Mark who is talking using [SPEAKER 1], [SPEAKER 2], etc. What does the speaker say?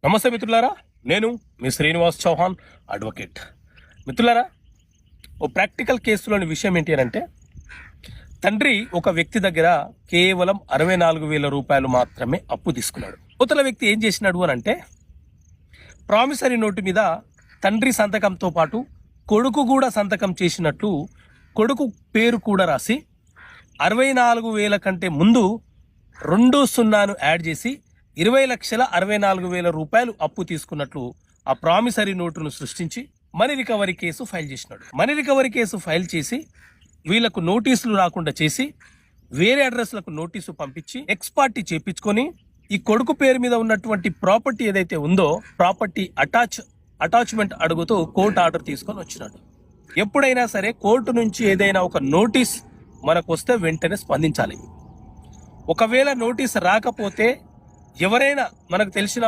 [SPEAKER 1] నమస్తే మిత్రులారా, నేను మీ శ్రీనివాస్ చౌహాన్ అడ్వకేట్. మిత్రులారా, ఓ ప్రాక్టికల్ కేసులోని విషయం ఏంటి అంటే, తండ్రి ఒక వ్యక్తి దగ్గర కేవలం 64,000 రూపాయలు మాత్రమే అప్పు తీసుకున్నాడు. అవతల వ్యక్తి ఏం చేసినాడు అని అంటే, ప్రామిసరీ నోటు మీద తండ్రి సంతకంతో పాటు కొడుకు కూడా సంతకం చేసినట్లు కొడుకు పేరు కూడా రాసి 64,000 కంటే ముందు 2 సున్నాను యాడ్ చేసి 20,64,000 రూపాయలు అప్పు తీసుకున్నట్లు ఆ ప్రామిసరీ నోటును సృష్టించి మనీ రికవరీ కేసు ఫైల్ చేసినాడు. మనీ రికవరీ కేసు ఫైల్ చేసి వీళ్లకు నోటీసులు రాకుండా చేసి వేరే అడ్రస్లకు నోటీసు పంపించి ఎక్స్పార్టీ చేపించుకొని ఈ కొడుకు పేరు మీద ఉన్నటువంటి ప్రాపర్టీ ఏదైతే ఉందో ప్రాపర్టీ అటాచ్మెంట్ అడుగుతూ కోర్టు ఆర్డర్ తీసుకొని వచ్చినాడు. ఎప్పుడైనా సరే కోర్టు నుంచి ఏదైనా ఒక నోటీస్ మనకు వస్తే వెంటనే స్పందించాలి. ఒకవేళ నోటీస్ రాకపోతే ఎవరైనా మనకు తెలిసిన